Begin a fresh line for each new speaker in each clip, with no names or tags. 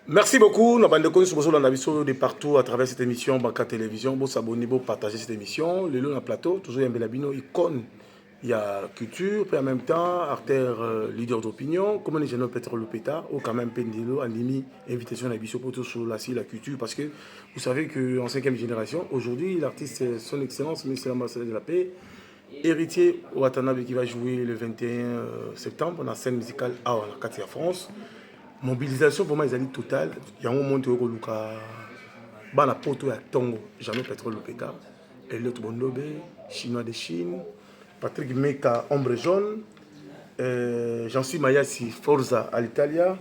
Merci beaucoup. Nous avons de partout à travers cette émission, Banca Télévision. Vous s'abonner, vous partager cette émission. Le long plateau, toujours un belabino, icône. Il y a culture, puis en même temps, artère leader d'opinion. Comment les jeunes Petre Lopeta, ou quand même Pendelo, Animi, invitation à Bissot pour sur la culture. Parce que vous savez qu'en 5e génération, aujourd'hui, l'artiste, c'est son excellence, monsieur l'ambassadeur de la paix, héritier Watanabe qui va jouer le 21 septembre dans la scène musicale à la Katia France. Mobilisation pour moi, ils allaient totale. Il y a un moment où il y a un poto à Tongo, jamais pétrole Lopeka, Elliot Bondobe, Chinois de Chine, Patrick Meka, Ombre Jaune, Jean-Cy Mayasi, Forza à l'Italia,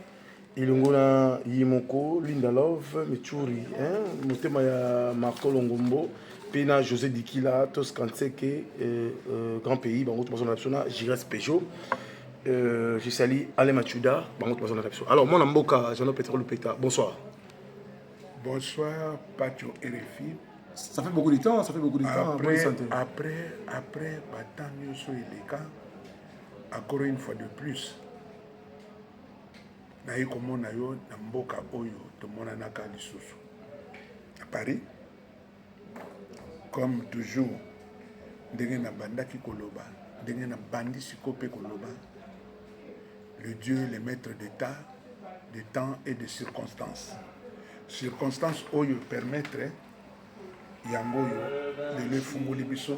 Ilungona Yimoko, Linda Love, Michuri, Motema Marco Longombo, Pena José Dikila, Tos Kanseke, Grand Pays, Bango National, Jires Peugeot. Je salue Alain Machuda. Alors, mon amboka, Jean Pétrole Péta. Bonsoir.
Bonsoir, Pacho RFI.
Ça fait beaucoup de temps, ça fait beaucoup de temps.
Après, Batanio sur les cas, encore une fois de plus, naïe comme on a eu, Namboka Oyo, de Monanaka Lisusu. À Paris, comme toujours, Dengena Bandaki Koloba, Dengena Bandi Sikope Koloba, le Dieu, le maître d'état, de temps et de circonstances. Circonstances Oyo permettraient Yangoyo de le fungoli biso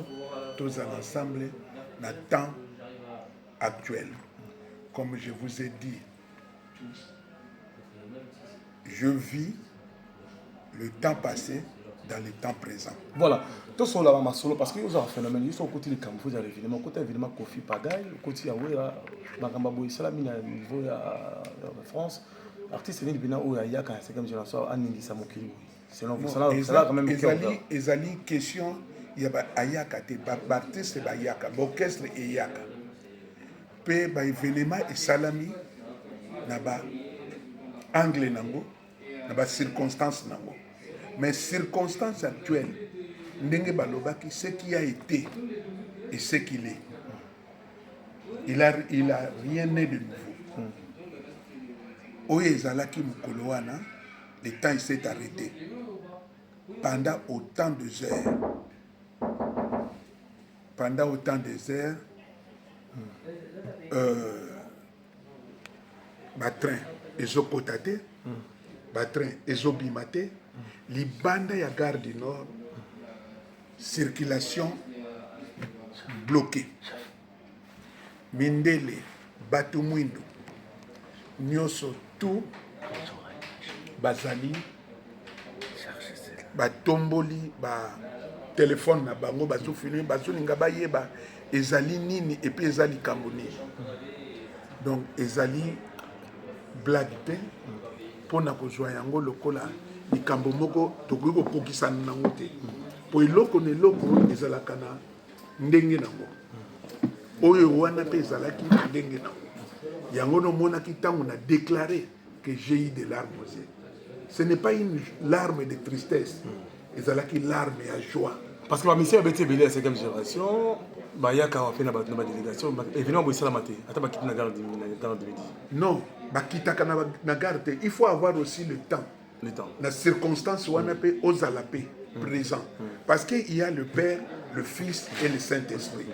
tous ensemble dans le temps actuel. Comme je vous ai dit, je vis le temps passé dans le temps présent.
Voilà. Tout ça là, solo parce que vous avez un phénomène. Ils sont côté les camps, vous avez évidemment côté évidemment Kofi Pagaille, côté Yaoué, Magambo Salamina niveau de France. Artiste ni bina ou ya quand c'est comme je l'en sors Anindi Samokili. Selon vous, ça là quand même
ezali question ya ba ayaka te ba artiste ba yaka orchestre et yaka. Pe ba événement et salami na ba angle nango na ba circonstances nango. Mais circonstances actuelles ndenge balobaki ce qui a été et ce qu'il est. Il a rien né de nouveau. Oye ezalaki mukolo wana, le temps il s'est arrêté. Pendant autant de heures, train ezokotate, train ezobimate, libanda ya gare du Nord, circulation bloquée. Mindele, Batumwindo, Nyoso, tout, Bazali, Batomboli, téléphone na bango, bazofilme, bazolinga bayeba, ezali nini, et puis ezali kamboni. Donc, ezali blague pe, pona kozwa yango lokola, likambo moko, tokoki kokokisa nango te. Po eloko ne loko, ezalaka na ndenge nango. Oyo wana pe ezalaki ndenge nango. Yango no monaki tango na déclaré que j'ai eu des larmes aux yeux. Ce n'est pas une larme de tristesse, ezalaki larme à joie.
Parce que ma mission a été belée à 5e génération, il y a quand on fait une délégation, évidemment, il y a maté. Attends, il y a une garde de midi.
Non, il faut avoir aussi le temps.
Le temps.
La circonstance où on appelle aux alapés présent. Parce qu'il y a le Père, le Fils et le Saint-Esprit.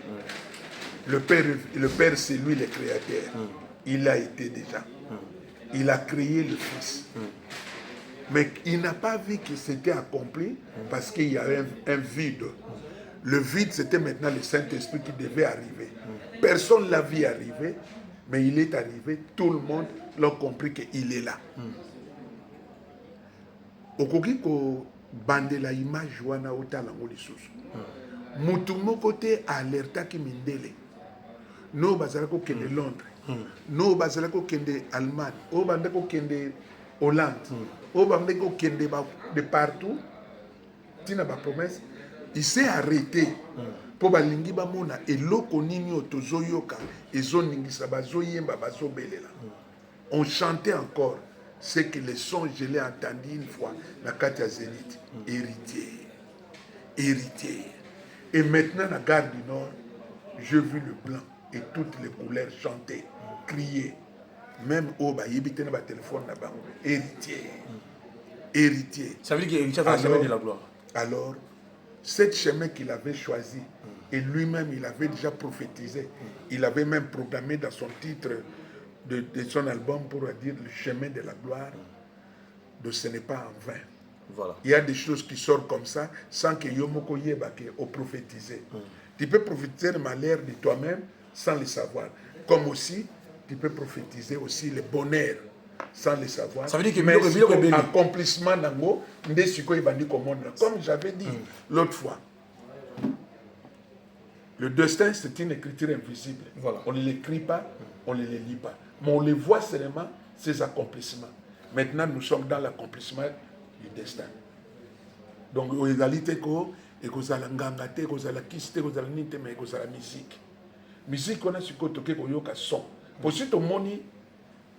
Le Père, c'est lui le créateur. Il a été déjà. Il a créé le Fils. Mais il n'a pas vu que c'était accompli parce qu'il y avait un vide. Le vide, c'était maintenant le Saint-Esprit qui devait arriver. Personne ne l'a vu arriver, mais il est arrivé. Tout le monde l'a compris qu'il est là. Okoki ko bandela image wana otala ngoli susu. Mutu moko te alerta ki mindele. No bazala ko kende Londres. No bazala ko kende Allemagne. O bande ko kende Hollande. O bande ko kende de partout. Tina ba promesse. Il s'est arrêté. Po balingi ba mona eloko nini otozoyoka ezoningisa bazoyemba bazobelela. On chantait encore ce que le son, je l'ai entendu une fois, la Katia Zénith. Héritier. Héritier. Et maintenant, la gare du Nord, j'ai vu le blanc et toutes les couleurs chanter, crier. même au baïbité na ba téléphone na bango héritier.
Ça veut dire qu'il Richard a le chemin de la gloire.
Alors, cet chemin qu'il avait choisi, et lui-même il avait déjà prophétisé, il avait même programmé dans son titre de son album pour dire le chemin de la gloire, de ce n'est pas en vain.
Voilà.
Il y a des choses qui sortent comme ça sans que Yomoko Yebake ait prophétisé. Tu peux prophétiser le malheur de toi-même sans le savoir. Comme aussi, tu peux prophétiser aussi le bonheur sans le savoir.
Ça veut dire que
mais accomplissement nango, comme j'avais dit l'autre fois, le destin c'est une écriture invisible.
Voilà.
On ne l'écrit pas, on ne le lit pas. Mais on les voit seulement, ces accomplissements. Maintenant, nous sommes dans l'accomplissement du destin. Donc, en réalité, il y a la ngangate, il y a la kiste, il y a la nite, mais il y a la musique. Musique, on a ce côté qui est son. Pour ce moni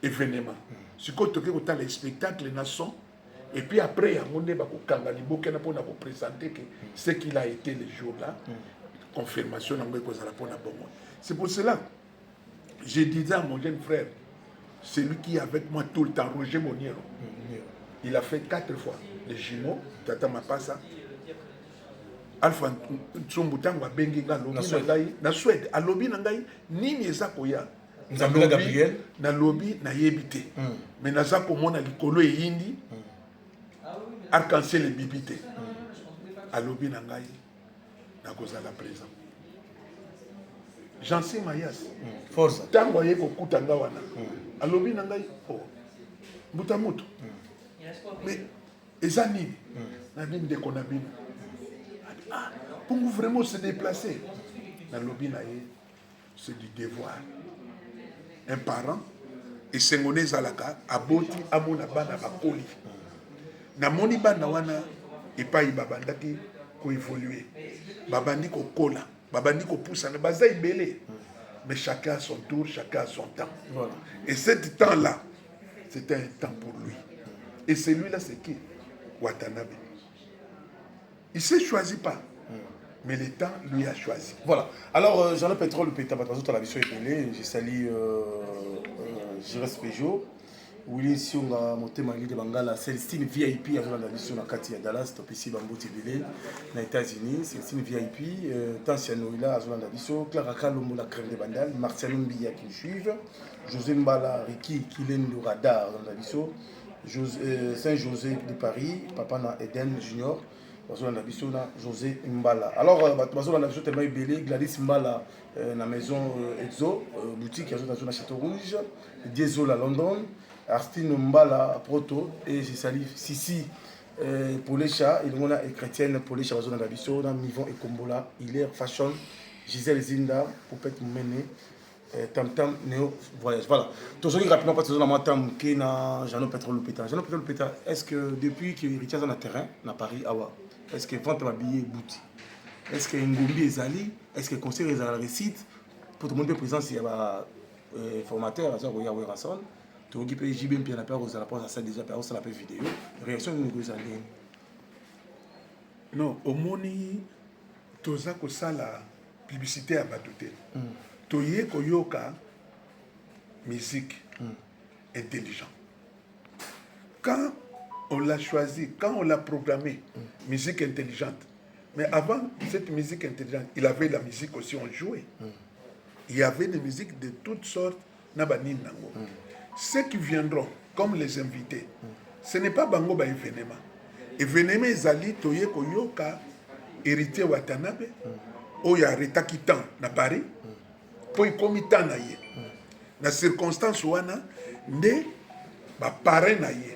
événement. Ce côté qui est le spectacle, le son. Et puis après, il y a un monde qui a présenter ce qu'il a été le jour-là. Confirmation, c'est pour cela je disais à mon jeune frère, celui qui est avec moi tout le temps, Roger Moniero, il a fait 4 fois les jumeaux, Tata Mapasa, Alpha Tsumbutango, Benginga, Lobi, na Suède, à Lobi Nangai, Nini Ezakoya, na Lobi, na Yebite, mais Nazako Mona Likolo et Indi, Arc-en-Ciel et Bibite, à Lobi Nangai, na Kozala présent. Jansi Mayas.
Force.
Tango yeko kutanga wana. Alobi nangai oh. Mutamutu. Mais eza nini? Na bim de konabim. Ah, pour vraiment se déplacer. Na lobi na ye, c'est du devoir. Un parent et sengone zalaka aboti amona bana bakoli. Na moni bana wana epai babandaki ko évoluer. Babandi ko kola. Babandi ko poussa na baza ibele. Mais chacun a son tour, chacun a son temps. Voilà. Et ce temps-là, c'était un temps pour lui. Et celui-là, c'est qui? Watanabe. Il ne s'est choisi pas. Mais le temps, lui a choisi.
Voilà. Alors, Jean-Luc Pétrole, la vision épelée, je salue Gérès Peugeot. Willy Sionga Motemali de Bangala, Célestine VIP avant la mission à Katia Dallas, top ici Bambo Tibele, aux États-Unis, Célestine VIP, Tanciano Ila, Azola Daviso, Clara Kalombo, la crème de Bandal, Marcel Mbia qui me suivent, José Mbala, Ricky, Kylen le radar, Azola Daviso, Saint-José de Paris, Papa na Eden Junior, Azola Daviso, José Mbala. Alors, Azola Daviso, tellement belé, Gladys Mbala, la maison Exo, boutique, Azola Château Rouge, Diesola London, Arstine Mbala Proto et je salue Sissi Polécha, il y a chrétienne Polécha dans la vision, dans Mivon et Kombola, Hilaire Fashion, Gisèle Zinda, Poupette Moumene, Tam Tam Néo Voyage. Voilà. Toujours rapidement parce que dans ma tam qui na Jean Pétrole Pétain. Jean Pétrole Pétain, est-ce que depuis que Richard dans le terrain, dans Paris, Awa, est-ce que vente ma billet bouti? Est-ce que Ngombi est allé? Est-ce que le conseil est à la récite? Pour tout le monde présent, il y a un formateur, il y a un rasson. Tu peux JB bien la peur aux rapports à ça déjà par la vidéo réaction de négocier
non au moni toza ko sala publicité à batuté toye koyoka musique intelligent quand on l'a choisi quand on l'a programmé musique intelligente mais avant cette musique intelligente il avait la musique aussi on jouait il y avait des musiques de toutes sortes nabanin nango. Ceux qui viendront comme les invités, ce n'est pas Bango ba événement. Événement ezali toye koyoka héritier Watanabe, oya retaki temps na Paris, po ikomi temps na ye. Na circonstance wana nde ba parrain na ye,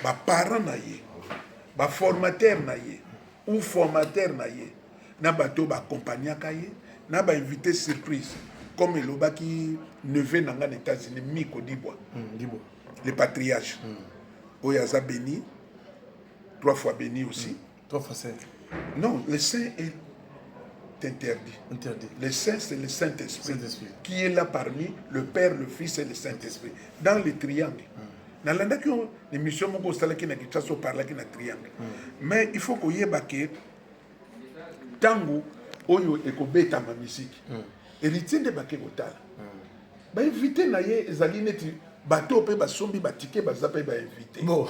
ba parent na ye, ba formateur na ye, ou formateur na ye, na bato ba accompagnaka ye, na ba invité surprise. Comme le baki neveu nanga aux États-Unis, Miko Dibois, le patriarche. Oyaza béni, 3 fois béni aussi.
3 fois saint.
Non, le saint est interdit. Le saint, c'est le Saint-Esprit, qui est là parmi le Père, le Fils et le Saint-Esprit. Dans le triangle. Dans l'émission, on a parlé de triangle. Mais il faut qu'on y ait baké, tango, oyo ekobeta ma musique. Héritier de Baké Gotala. bainvité na ye ezali neti bato mpe basombi batike baza mpe bainvité
Bon.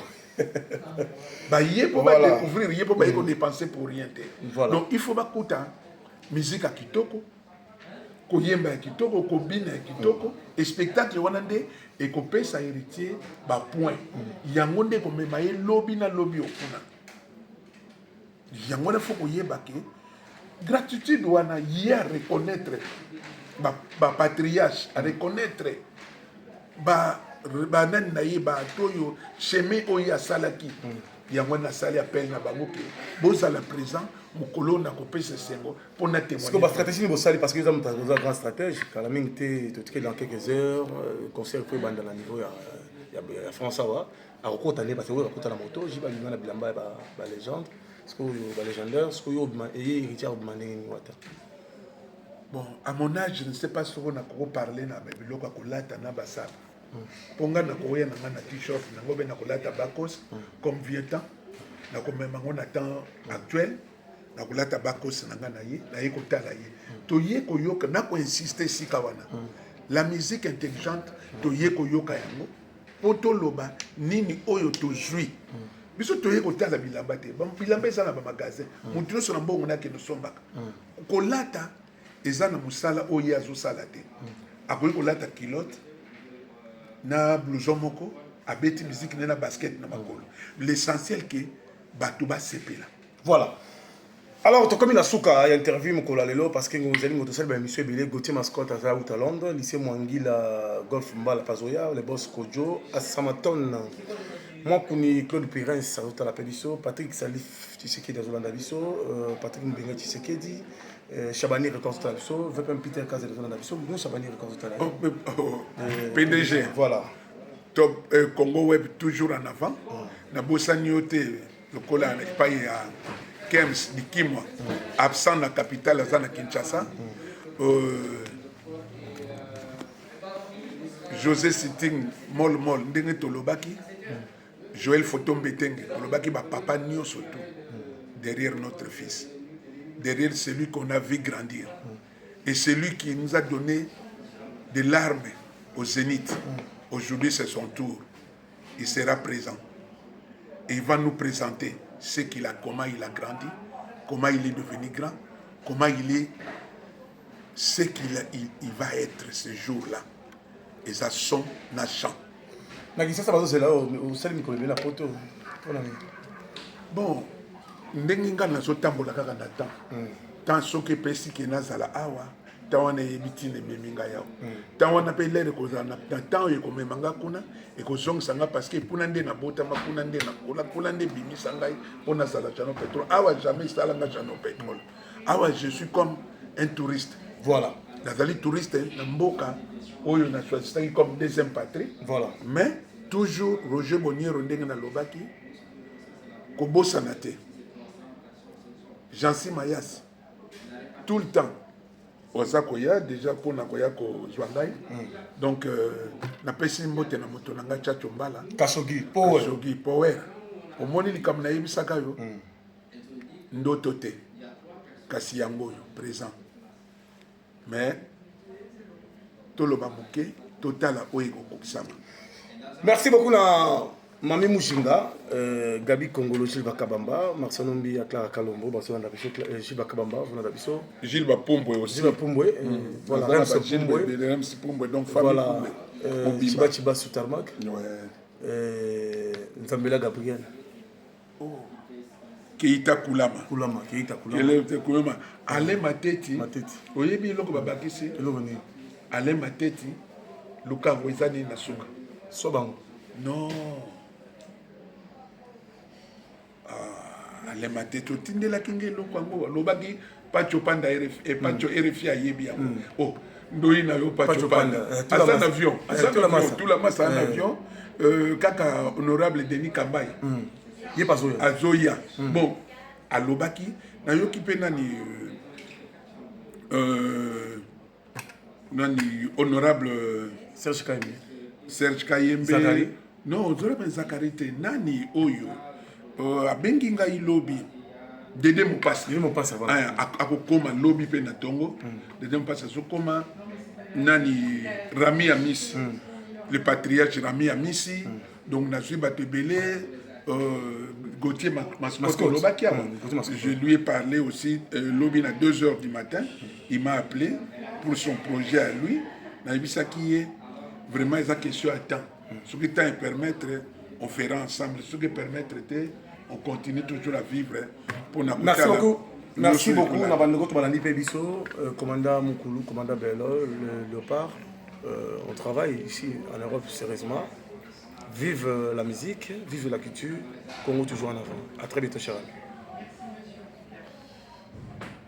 baye mpo
Voilà.
badécouvrir ye mpo baye kodépenser pour rien te
Voilà.
donc il faut bakuta musique ya kitoko koyemba ya kitoko kobina ya kitoko e spectacle wana nde ekopesa héritier bapoint yango nde komema ye lobi na lobi okuna yango wana fo koyeba ke gratitude wana ye a reconnaître bapatriarche a reconnaître banani na ye bato oyo chemin oyo asalaki yango nasali appel na bango ke bozala présent mokolo na kopesa esengo mpona
Parce que la stratégie niveau sali parce que nous avons un grand stratège quand la minute est dans quelques heures conseil peut bande dans niveau ya France wa a recontane parce que on recontane la moto j'ai pas na bilamba ba légende parce que ba légendaire ce que yo et Richard Obmaneni wata.
Bon, à mon âge, je ne sais pas si on a parlé na biloko ya kolata na basala. Ponga na koya na ngana t-shirt na ngobe na kolata bakos comme vieux temps. Na ko même on attend actuel na kolata bakos na ngana ye na ye kotala ye. To ye ko yoka na ko insister sika wana. La musique intelligente to ye ko yoka yango. Poto loba nini oyo to jouer. Biso to ye kotala bilamba te. Ba bilamba eza na ba magasin. Mutu so na mbongo na ke no sombaka. Kolata eza na musala oyo azosala te akoki kolata kilote na blouson moko abeti musique na basket na makolo l'essentiel ke bato basepela.
Voilà. Alors, comme il a souka il interview mokolo lelo parce que nous allons motoser ba émission belé Gauthier Mascotte à out à Londres, lycée Mwangila Golf Mbala Pazoya, le boss Kojo à Samaton. Moi kuni Claude Perrin ça out à la Pédiso, Patrick Salif Tshisekedi dans Zolanda Biso, Patrick Mbenga Tshisekedi, Chabani Records à Biso, Vepem Peter Kaze dans Zolanda Biso, nous Chabani Records à la
PDG.
Voilà.
Top Congo Web toujours en avant. Na bosani ote le kola na paye à Kems Dikimwa absent na capitale à Kinshasa. José Sitting Mol ndenge tolobaki. Joël Fotombe Tenge tolobaki ba papa nyo surtout derrière notre fils. Derrière celui qu'on a vu grandir. Et celui qui nous a donné des larmes au zénith. Aujourd'hui, c'est son tour. Il sera présent. Et il va nous présenter ce qu'il a, comment il a grandi, comment il est devenu grand, comment il est, ce qu'il il va être ce jour-là. Et ça son chant. Bon, ndenginga na zotambola kaka na temps. Tant soki pesi ke nazala awa, tant wana yebitine meminga yao. Tant wana pe lere kozala na temps e komemanga kuna e kozongisa nga parce que puna nde na botama puna nde na kola puna nde bimisa ngai pona sala chano pétrole. Awa jamais sala nga chano pétrole. Awa je suis comme un touriste.
Voilà.
Nazali touriste na mboka oyo na choisi comme deuxième patrie.
Voilà.
Mais toujours Roger Boniero ndenge na lobaki kobosana te. Jansi Mayas tout le temps oza koya déjà pona koya ko zwangai donc na pesi mbote na moto na nga chacho mbala
Kasogi
power omoni likambo na yebisaka yo ndoto te kasi yango yo présent mais toloba moke totala oyo kokokisama.
Merci beaucoup na Mami Mushinga, Gabi Kongolo, Gilles Bakabamba, Marcelo Mbi, Clara Kalombo, Barcelona Dabiso, Gilles Bakabamba, Vona Dabiso.
Gilles Bapumbwe aussi.
Gilles Bapumbwe, voilà,
Gilles Bapumbwe, donc famille
voilà, Chiba Chiba Soutarmak. Nzambela Gabriel.
Keita Kulama.
Keita Kulama.
Alain Mateti. Oyebi loko babakisi. Alain Mateti, Luka Wezani Nasuka.
Sobango.
Non. Alain Mateti, Tindela Kinge Lukango, Lobagi, Pacho Panda RF, Pacho RFI Ayebi. Oh, Ndoi na yo Pacho Panda. Asan avion. Tout la masse en avion. Kaka honorable Denis Kambaye. Azoya. Bon, à Lobaki, na yo ki pe nani honorable Serge Kayembe.
Zakari.
Non, honorable Zakari te nani oyo abengi ngai lobi Dede Mopasa.
Dede Mopasa voilà.
Akokoma lobi pe na tongo. Dede Mopasa sokoma Nani Rami Amissi, le patriarche Rami Amissi, donc Nazui Batebele, Gauthier Mascotte. Je lui ai parlé aussi lobby à 2h du matin. Il m'a appelé pour son projet à lui. Ça qui est vraiment une question à temps. Ce qui temps permettre, on fera ensemble. Ce qui permettre, on continue toujours à vivre.
Merci beaucoup. Merci beaucoup. On a notre Balandi Pébiso, commandant Moukoulou, commandant Bello, le Léopard. On travaille ici en Europe sérieusement. Vive la musique, vive la culture. Congo toujours en avant. À très bientôt, cher ami.